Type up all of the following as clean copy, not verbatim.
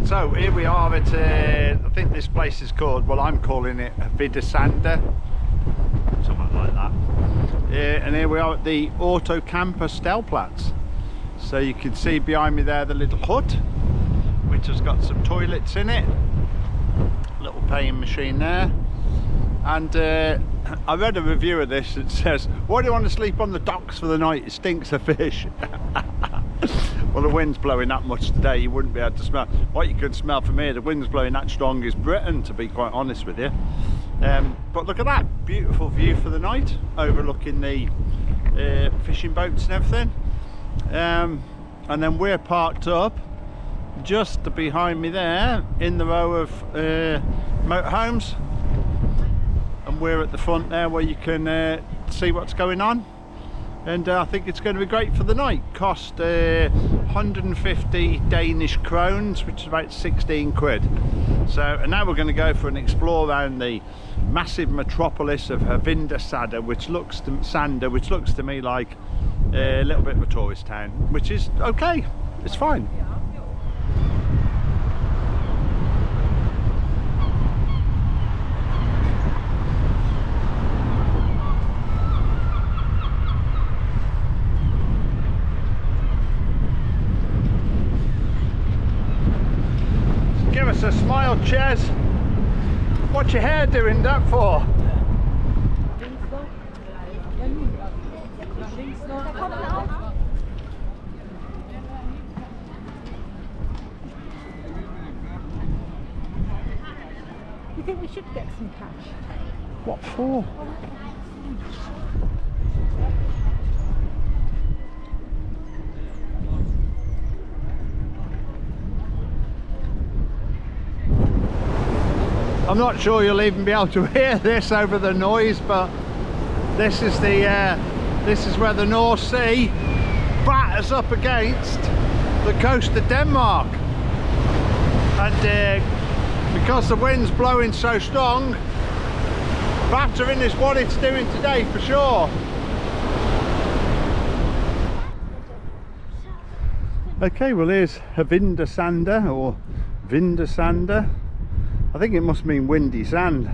So here we are at, I think this place is called, well I'm calling it Hvide Sande, something like that. And here we are at the Auto Campus Delplatz. So you can see behind me there the little hut, which has got some toilets in it, little paying machine there. And I read a review of this that says, why do you want to sleep on the docks for the night? It stinks of fish. Well, the wind's blowing that much today, you wouldn't be able to smell. What you could smell from here, the wind's blowing that strong, is Britain, to be quite honest with you. But look at that, beautiful view for the night, overlooking the fishing boats and everything. And then we're parked up just behind me there in the row of motorhomes. And we're at the front there where you can see what's going on. And I think it's going to be great for the night. Cost 150 Danish krones, which is about 16 quid. So, and now we're going to go for an explore around the massive metropolis of Hvide Sande, which looks to me like a little bit of a tourist town, which is okay. It's fine. Give us a smile, Ches. What's your hair doing that for? You think we should get some cash? What for? I'm not sure you'll even be able to hear this over the noise, but this is where the North Sea batters up against the coast of Denmark, and because the wind's blowing so strong, battering is what it's doing today for sure. Okay, well here's Hvide Sande, or Hvide Sande. I think it must mean windy sand.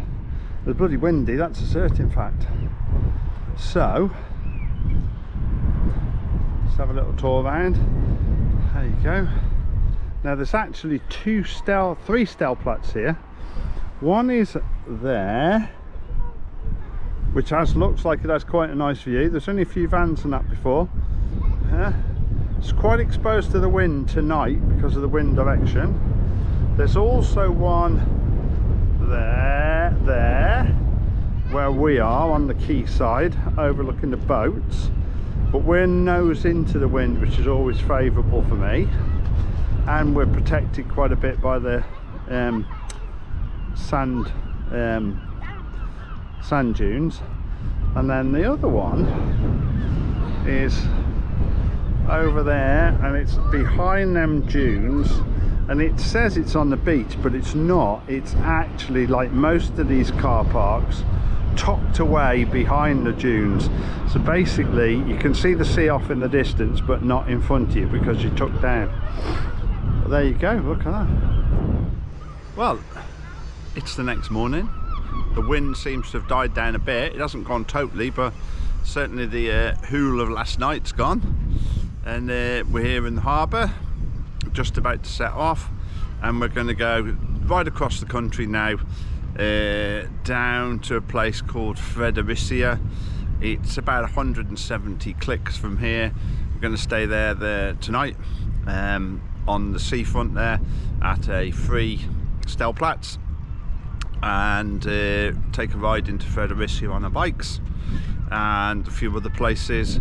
It's bloody windy, that's a certain fact. So, let's have a little tour around. There you go. Now there's actually three Delplatz here. One is there, which looks like it has quite a nice view. There's only a few vans and that before. It's quite exposed to the wind tonight because of the wind direction. There's also one there where we are on the quayside overlooking the boats, but we're nose into the wind, which is always favourable for me, and we're protected quite a bit by the sand dunes. And then the other one is over there, and it's behind them dunes. And it says it's on the beach, but it's not. It's actually, like most of these car parks, tucked away behind the dunes. So basically you can see the sea off in the distance, but not in front of you because you're tucked down. But there you go, look at that. Well, it's the next morning. The wind seems to have died down a bit. It hasn't gone totally, but certainly the hool of last night's gone. And we're here in the harbour, just about to set off, and we're going to go right across the country now, down to a place called Fredericia. It's about 170 clicks from here. We're going to stay there tonight, on the seafront there at a free Delplatz, and take a ride into Fredericia on our bikes and a few other places,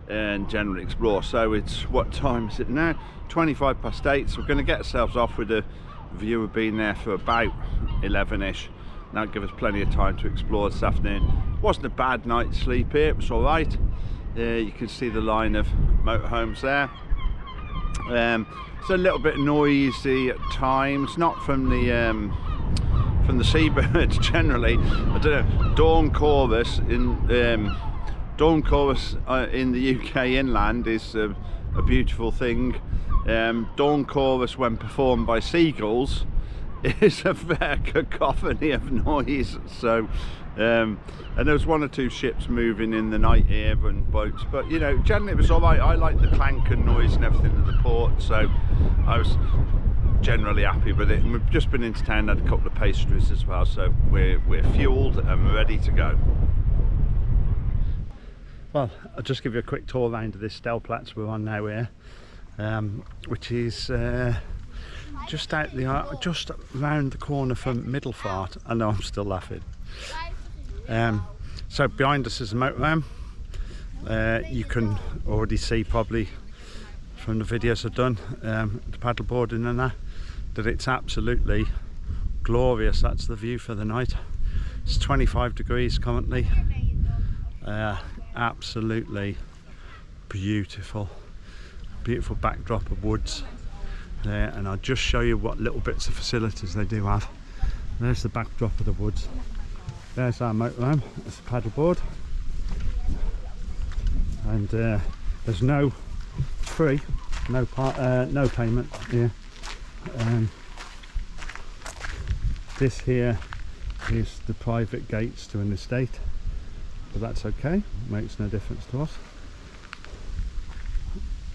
and generally explore. So it's, what time is it now? 25 past 8, so we're going to get ourselves off with a view of being there for about 11ish. That'll give us plenty of time to explore this afternoon. Wasn't a bad night's sleep here, it was all right. You can see the line of motorhomes there. It's a little bit noisy at times, not from the seabirds generally. I don't know, dawn chorus in the UK inland is a beautiful thing. dawn chorus when performed by seagulls is a fair cacophony of noise. So and there was 1 or 2 ships moving in the night here and boats, but you know, generally it was all right. I like the clank and noise and everything at the port, so I was generally happy with it. And we've just been into town, had a couple of pastries as well, so we're fueled and ready to go. Well, I'll just give you a quick tour around of this Delplatz we're on now here, which is just round the corner from Middlefart. I know, I'm still laughing. So behind us is a motorhome. You can already see probably from the videos I've done, the paddleboarding and that it's absolutely glorious. That's the view for the night. It's 25 degrees currently. Absolutely beautiful backdrop of woods there, and I'll just show you what little bits of facilities they do have. There's the backdrop of the woods. There's our motorhome. It's a paddleboard, and there's no payment here. This here is the private gates to an estate, but that's okay, makes no difference to us.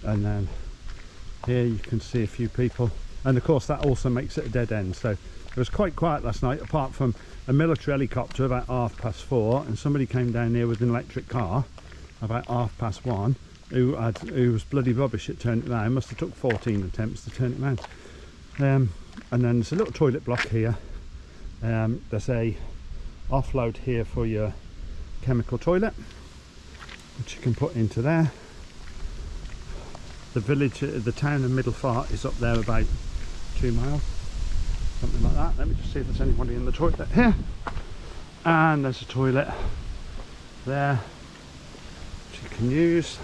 And then here you can see a few people, and of course that also makes it a dead end. So it was quite quiet last night, apart from a military helicopter about 4:30, and somebody came down here with an electric car about 1:30, who was bloody rubbish at turning it around. Must have took 14 attempts to turn it around. And then there's a little toilet block here. There's a offload here for your chemical toilet, which you can put into there. The village, the town of Middlefart is up there about 2 miles, something like that. Let me just see if there's anybody in the toilet here. And there's a toilet there which you can use.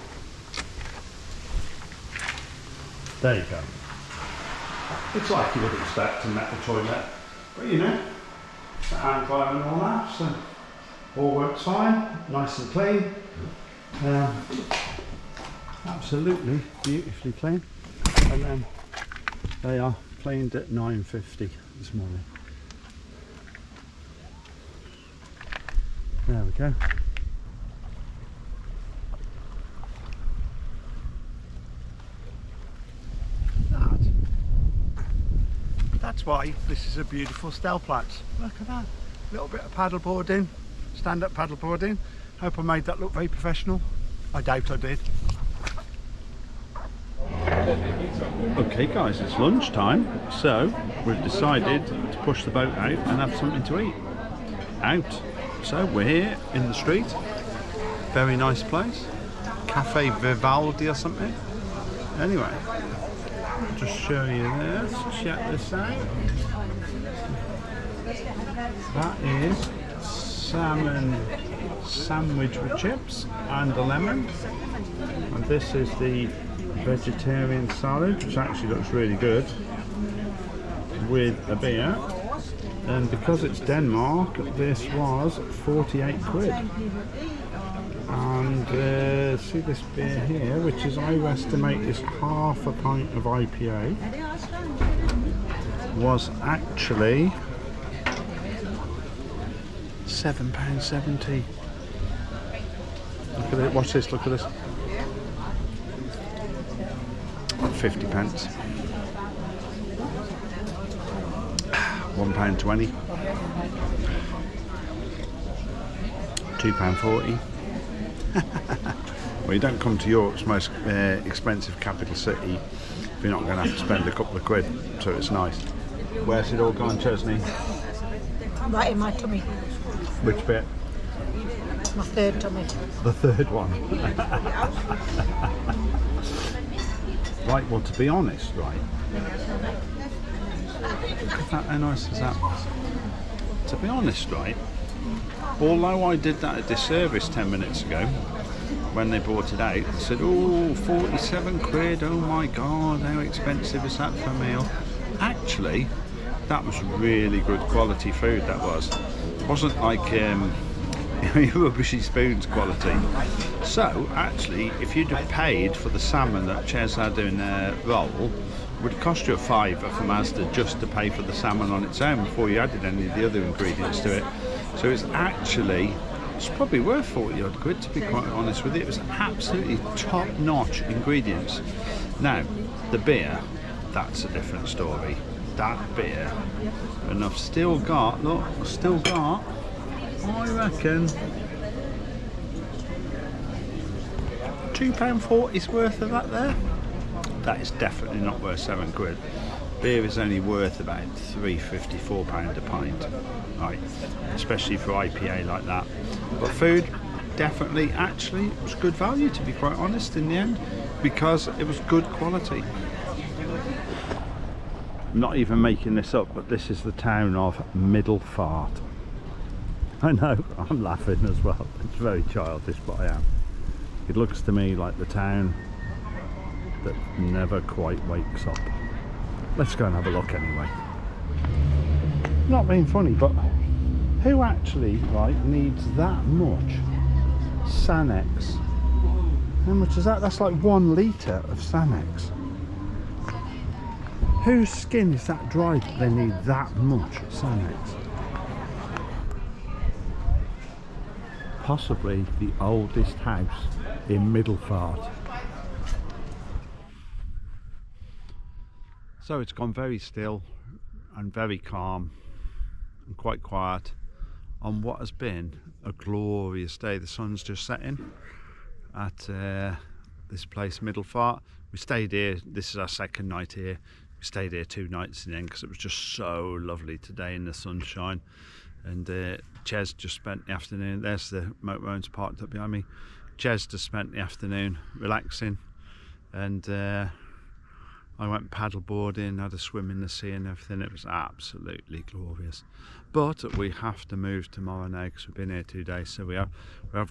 There you go. It's like you would expect a metal toilet, but you know, it's a hand dryer and all that, so all works fine, nice and clean. Absolutely beautifully clean. And then they are cleaned at 9:50 this morning. There we go. That's why this is a beautiful Delplatz. Look at that. Little bit of paddleboarding, stand-up paddleboarding. Hope I made that look very professional. I doubt I did. Okay guys, it's lunchtime, so we've decided to push the boat out and have something to eat. So we're here in the street. Very nice place. Cafe Vivaldi or something. Anyway, I'll just show you this. Check this out. That is salmon sandwich with chips and a lemon. And this is the vegetarian salad, which actually looks really good, with a beer. And because it's Denmark, this was 48 quid. And see this beer here, which is, I estimate, is half a pint of IPA, was actually £7.70. Look at it, watch this, look at this. 50 pence. £1.20. £2.40. Well, you don't come to Europe's most expensive capital city if you're not going to have to spend a couple of quid, so it's nice. Where's it all gone, Chesney? Right in my tummy. Which bit? My third tummy. The third one. Right, well, to be honest, right, look at that, how nice is that? To be honest, right, although I did that at disservice 10 minutes ago, when they brought it out, I said, oh, 47 quid, oh my god, how expensive is that for a meal? Actually, that was really good quality food, that was. It wasn't like rubbishy spoons quality. So actually, if you'd have paid for the salmon that Ches had in a roll, it would have cost you a fiver from Asda just to pay for the salmon on its own before you added any of the other ingredients to it. So it's probably worth 40 odd quid, to be quite honest with you. It was absolutely top-notch ingredients. Now, the beer, that's a different story. That beer, and I've still got, I reckon, £2.40's worth of that there. That is definitely not worth 7 quid. Beer is only worth about £3.50, £4 a pint, right? Especially for IPA like that. But food, definitely, actually, it was good value, to be quite honest, in the end, because it was good quality. I'm not even making this up, but this is the town of Middlefart. I know, I'm laughing as well. It's very childish, but I am. It looks to me like the town that never quite wakes up. Let's go and have a look anyway. Not being funny, but who actually needs that much Sanex? How much is that? That's like 1 litre of Sanex. Whose skin is that dry that they need that much Sanex? Possibly the oldest house in Middlefart. So it's gone very still and very calm and quite quiet on what has been a glorious day. The sun's just setting at this place, Middlefart. We stayed here, this is our second night here. We stayed here 2 nights in the end because it was just so lovely today in the sunshine. And Ches just spent the afternoon, there's the motorhomes parked up behind me. Ches just spent the afternoon relaxing, and I went paddleboarding, had a swim in the sea and everything. It was absolutely glorious. But we have to move tomorrow now because we've been here 2 days, so we have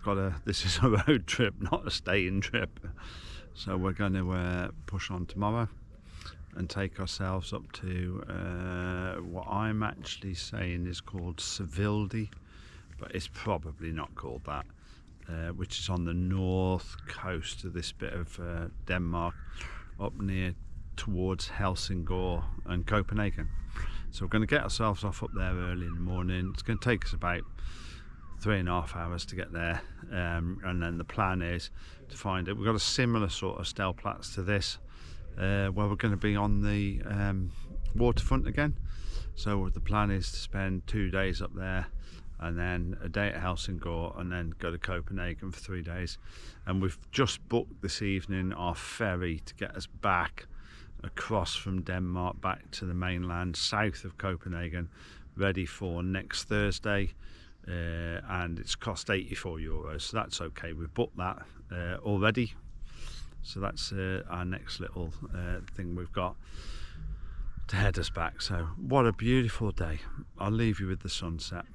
got this is a road trip, not a staying trip. So we're going to push on tomorrow and take ourselves up to what I'm actually saying is called Tsilvilde, but it's probably not called that, which is on the north coast of this bit of Denmark, up near towards Helsingør and Copenhagen. So we're going to get ourselves off up there early in the morning. It's going to take us about 3.5 hours to get there, and then the plan is to find it. We've got a similar sort of Delplatz to this, where we're going to be on the waterfront again. So the plan is to spend 2 days up there, and then a day at Helsingør, and then go to Copenhagen for 3 days. And we've just booked this evening our ferry to get us back across from Denmark back to the mainland south of Copenhagen, ready for next Thursday, and it's cost €84, so that's okay. We've booked that already, so that's our next little thing we've got to head us back. So what a beautiful day. I'll leave you with the sunset.